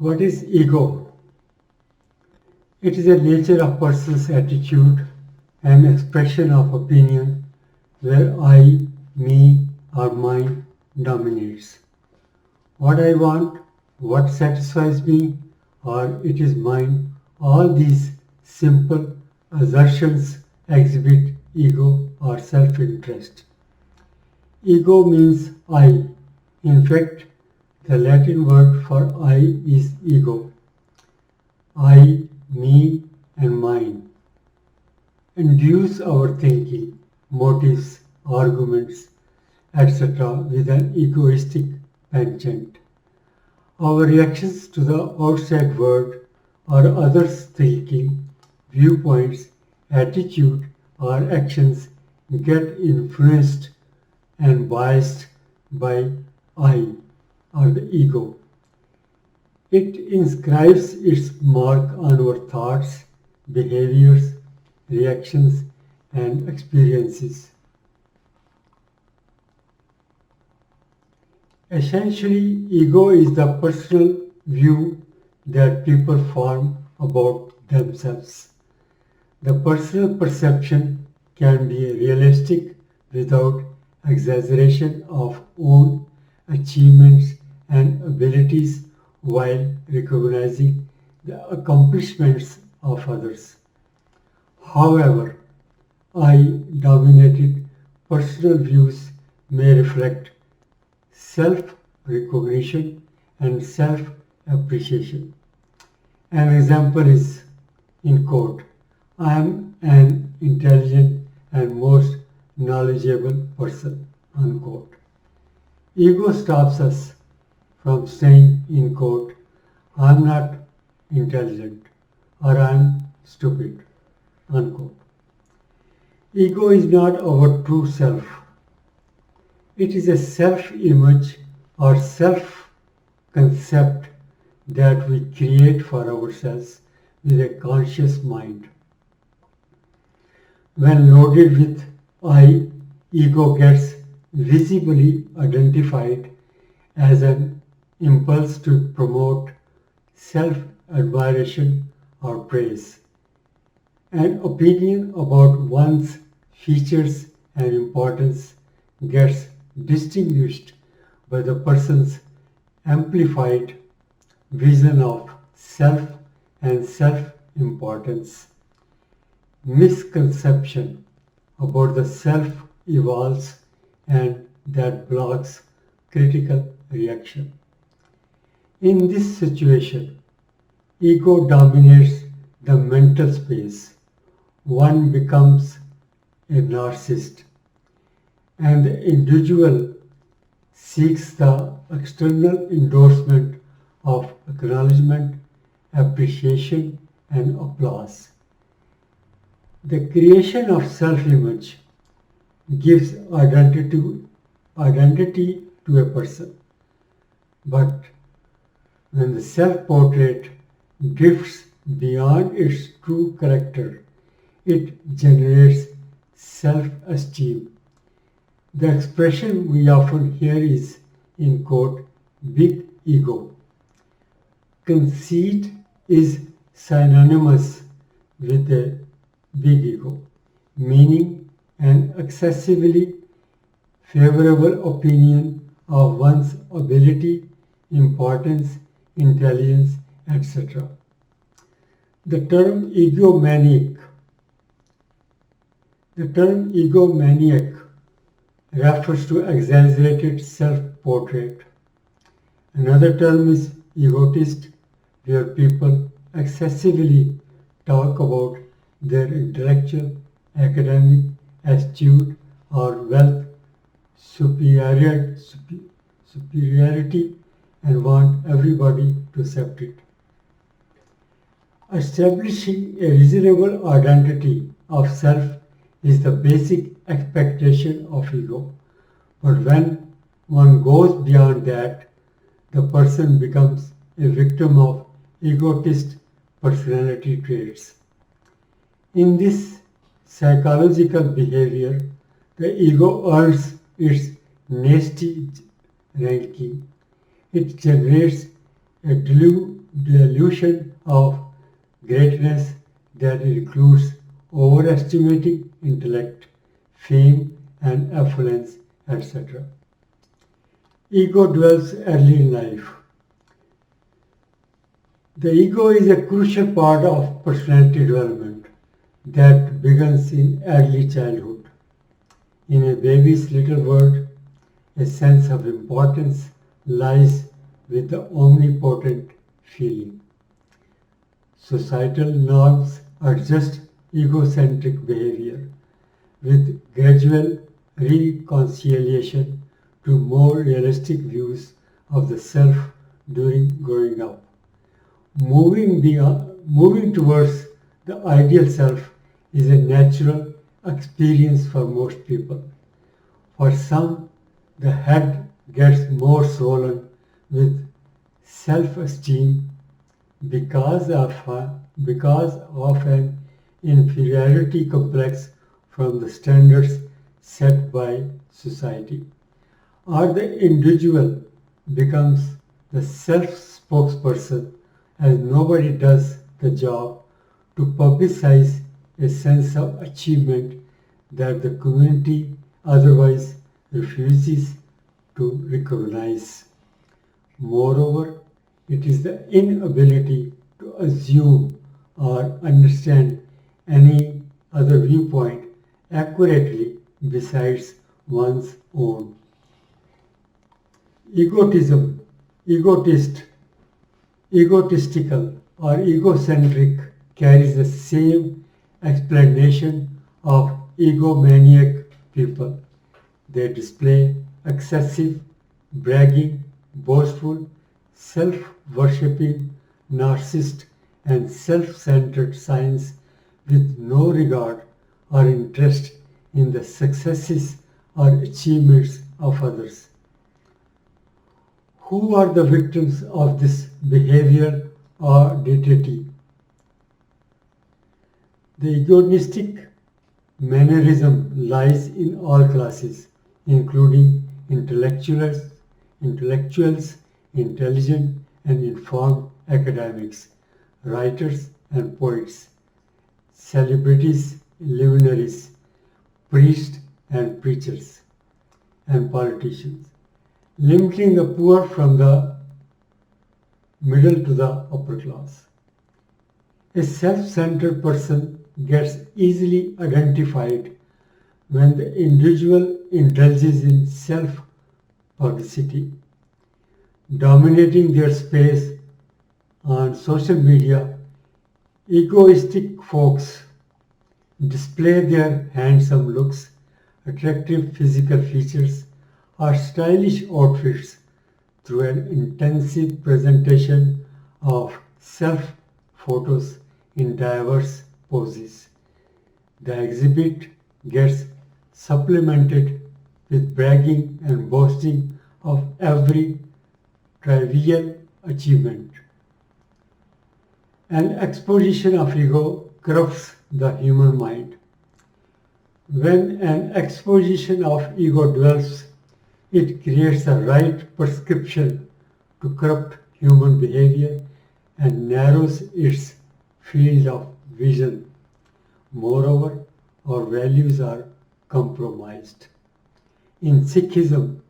What is ego? It is a nature of person's attitude and expression of opinion where I, me, or mine dominates. What I want, what satisfies me, or it is mine, all these simple assertions exhibit ego or self-interest. Ego means I. In fact, the Latin word for I is ego. I, me, and mine induce our thinking, motives, arguments, etc. with an egoistic penchant. Our reactions to the outside world or others' thinking, viewpoints, attitude, or actions get influenced and biased by I or the ego. It inscribes its mark on our thoughts, behaviors, reactions, and experiences. Essentially, ego is the personal view that people form about themselves. The personal perception can be realistic without exaggeration of own achievements and abilities while recognizing the accomplishments of others. However, I dominated personal views may reflect self recognition and self appreciation. An example is in quote, I am an intelligent and most knowledgeable person, unquote. Ego stops us from saying in quote, I'm not intelligent or I'm stupid, unquote. Ego is not our true self. It is a self-image or self-concept that we create for ourselves with a conscious mind. When loaded with I, ego gets visibly identified as an impulse to promote self-admiration or praise. An opinion about one's features and importance gets distinguished by the person's amplified vision of self and self-importance. Misconception about the self evolves and that blocks critical reaction. In this situation, ego dominates the mental space. One becomes a narcissist, and the individual seeks the external endorsement of acknowledgement, appreciation, and applause. The creation of self-image gives identity to a person, but when the self-portrait drifts beyond its true character, it generates self-esteem. The expression we often hear is, in quote, big ego. Conceit is synonymous with a big ego, meaning an excessively favorable opinion of one's ability, importance, intelligence, etc. The term egomaniac. The term egomaniac refers to exaggerated self-portrait. Another term is egotist, where people excessively talk about their intellectual, academic, astute, or wealth superiority and want everybody to accept it. Establishing a reasonable identity of self is the basic expectation of ego. But when one goes beyond that, the person becomes a victim of egotist personality traits. In this psychological behavior, the ego earns its nasty ranking. It generates a delusion of greatness that includes overestimating intellect, fame, and affluence, etc. Ego dwells early in life. The ego is a crucial part of personality development that begins in early childhood. In a baby's little world, a sense of importance lies with the omnipotent feeling. Societal norms adjust egocentric behavior with gradual reconciliation to more realistic views of the self during growing up. Moving towards the ideal self is a natural experience for most people. For some, the head gets more swollen with self-esteem because of an inferiority complex from the standards set by society. Or the individual becomes the self-spokesperson as nobody does the job to publicize a sense of achievement that the community otherwise refuses to recognize. Moreover, it is the inability to assume or understand any other viewpoint accurately besides one's own. Egotism, egotist, egotistical or egocentric carries the same explanation of egomaniac people. They display excessive, bragging, boastful, self-worshipping, narcissist and self-centered signs with no regard or interest in the successes or achievements of others. Who are the victims of this behavior or deity? The egoistic mannerism lies in all classes, including intellectuals, intelligent and informed academics, writers and poets, celebrities, luminaries, priests and preachers, and politicians, limiting the poor from the middle to the upper class. A self-centered person gets easily identified when the individual indulges in self-publicity, dominating their space on social media. Egoistic folks display their handsome looks, attractive physical features, or stylish outfits through an intensive presentation of self photos in diverse poses. The exhibit gets supplemented with bragging and boasting of every trivial achievement. An exposition of ego corrupts the human mind. When an exposition of ego develops, it creates a right prescription to corrupt human behavior and narrows its field of vision. Moreover, our values are compromised. In Sikhism,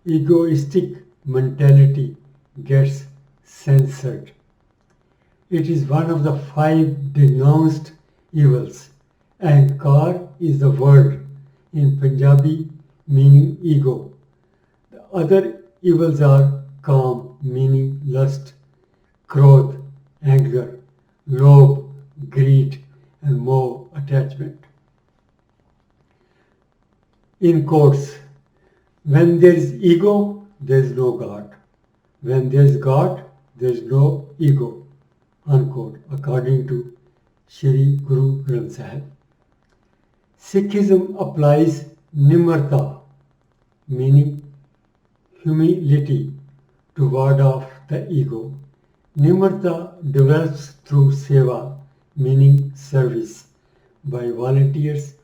egoistic mentality gets censored. It is one of the 5 denounced evils. Ahankar is the word in Punjabi meaning ego. The other evils are Kam meaning lust, Krodh, anger, Lobh, greed, and Moh, attachment. In quotes, when there is ego, there is no God. When there is God, there is no ego. Unquote, according to Shri Guru Granth Sahib. Sikhism applies Nimrta, meaning humility, to ward off the ego. Nimrta develops through seva, meaning service, by volunteers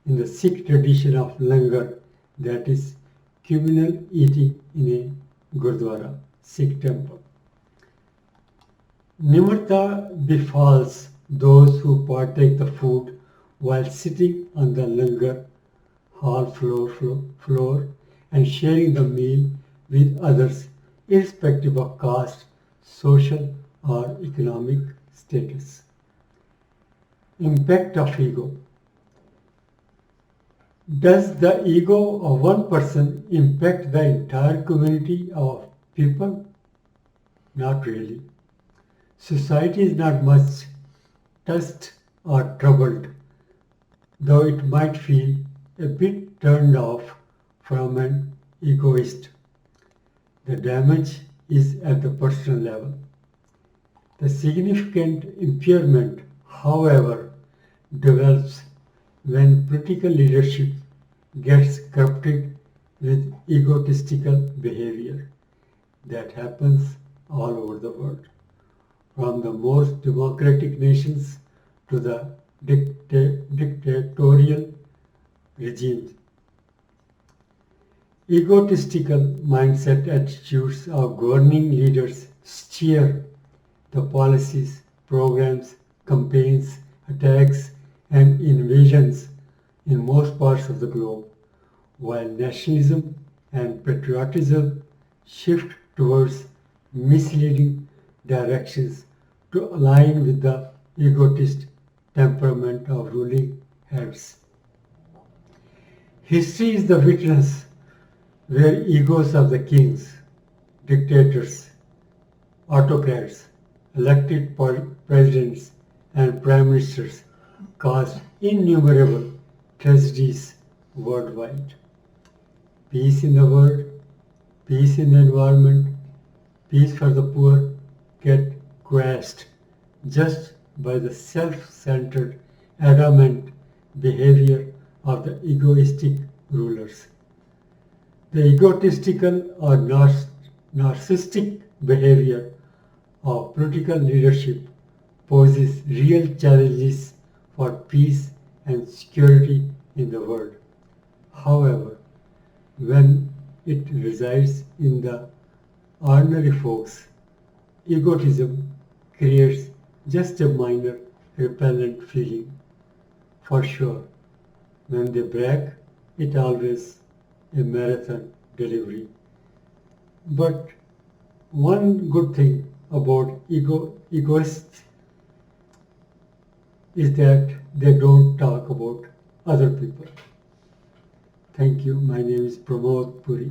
in the Sikh tradition of langar, that is communal eating in a gurdwara, Sikh temple. Nimirta befalls those who partake the food while sitting on the langar hall floor and sharing the meal with others irrespective of caste, social or economic status. Impact of ego. Does the ego of one person impact the entire community of people? Not really. Society is not much touched or troubled, though it might feel a bit turned off from an egoist. The damage is at the personal level. The significant impairment, however, develops when political leadership gets corrupted with egotistical behavior. That happens all over the world, from the most democratic nations to the dictatorial regimes. Egotistical mindset attitudes of governing leaders steer the policies, programs, campaigns, attacks, and invasions in most parts of the globe, while nationalism and patriotism shift towards misleading directions to align with the egotist temperament of ruling heads. History is the witness where egos of the kings, dictators, autocrats, elected presidents, and prime ministers caused innumerable tragedies worldwide. Peace in the world, peace in the environment, peace for the poor get quashed just by the self-centered, adamant behavior of the egoistic rulers. The egotistical or narcissistic behavior of political leadership poses real challenges for peace and security in the world. However, when it resides in the ordinary folks, egotism creates just a minor repellent feeling. For sure, when they brag, it always a marathon delivery. But one good thing about egoists is that they don't talk about other people. Thank you. My name is Pramod Puri.